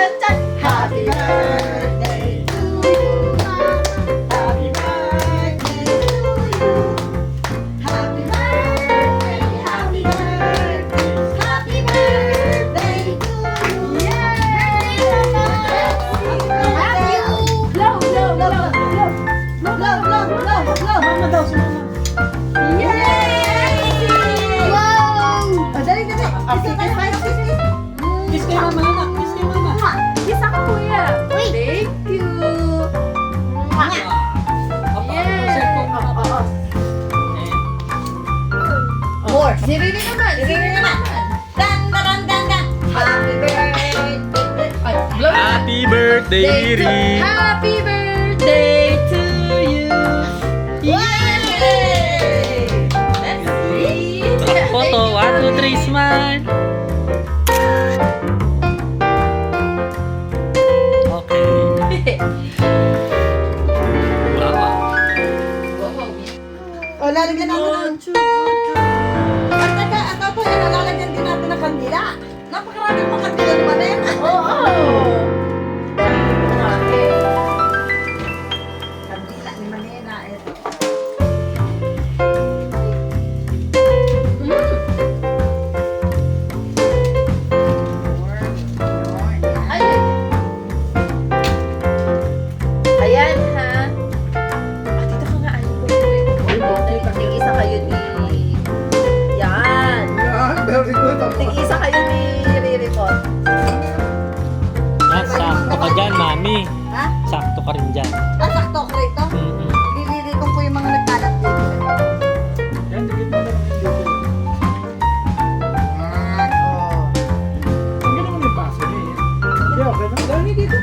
chan, chan. Happy birthday to you, Mama. Happy birthday to you. Happy birthday, happy birthday, happy birthday to you. Yay! Happy you. Blow, blow, blow, blow. Blow, blow, blow, blow, blow. Mama daw, si mama. Yay! Wow! Oh, dali, dali. Kiss tayo, kiss, kiss. Kiss kay mama, anak. Kiss kay mama. Kiss ako, kuya. Thank you. More. Si Riri naman. Si Riri naman. Dan, dan, dan, dan. Happy birthday. Ay, blow na. Happy birthday, Riri! Happy birthday to you. Yay! Let's see. Photo, 1, 2, 3, smile! Okay. Wow. O, lalagyan natin ng... At teka, at ito, lalagyan din natin ng kandila. Napakaraming mga kandila naman eh. Oo. Kandila ni Manena. Ito. Ay. Ayan ha. Dito ka nga. Tig-isa kayo ni... Yan. Very good. Tig-isa kayo ni Riri po. Yan, sakto ka dyan, mami. Ha? Sakto ka rin dyan. Sakto ko rito. Mm-mm. Lilirikong ko yung mga nagkalat dito. Yan, dikit mo lang dito. Yan, oh. Ang ganda naman yung paso niya eh. Hindi, okay na. Dami dito.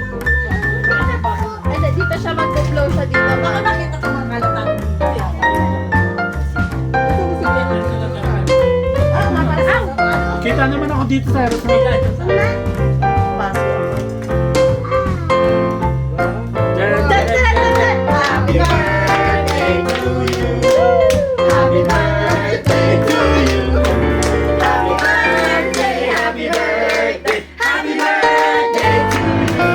Ay, dito siya mag-blow siya dito. Baka nakita ko mga kalatan dito. Ah, maparang. Kita naman ako dito sa aeroplane. Pasok. Dyan, Dan, dan, dan, dan. Happy birthday to you. Happy birthday to you. Happy birthday, happy birthday, happy birthday to you.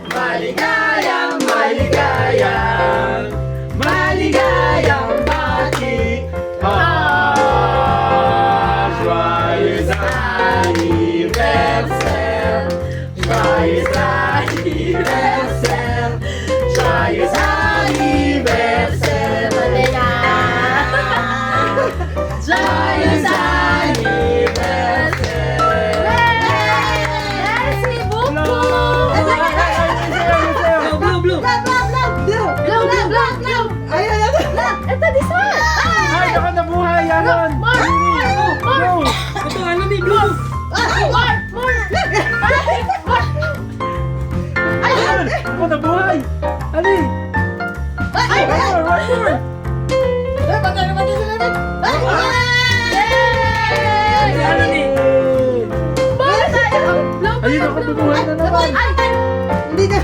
Maligayang, maligayang, maligayang bati. Joyeux anniversaire, joyeux anniversaire, joyeux anniversaire, Manena. Joyeux anniversaire. Merci beaucoup. Blue, blue. Blow, blow, blow, blow. Ay, ay, ay. Ito, this one. Ay, ako nabuhay, Alan. More, more, more. Ito, ano ni blue? More, more. Alan, ako nabuhay. Ali. Ay, One more, one more. Si Alan eh. Ayun, ako nabuhay na naman. Hindi na.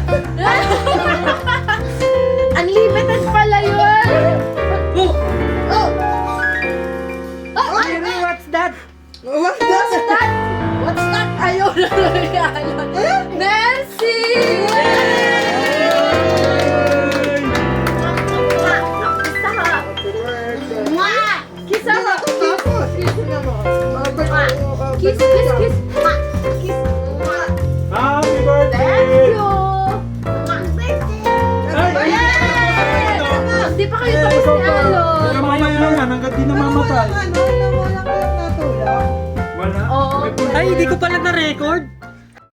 Unlimited pala yun! Oh, Oh, Riri, what's that? what's What's that? that? What's that? Ayaw na nangyayalo. Nancy! Kisa ka! Kisa ka! Kiss, kiss, kiss! Kiss! Happy Thank birthday. you! Ay, Yay! Hindi pa kayo tapos ni Alon. Mamaya lang yan, hanggat di namamatay. Wala natulog. Wala? Oo. Ay, hindi ko pala na-record.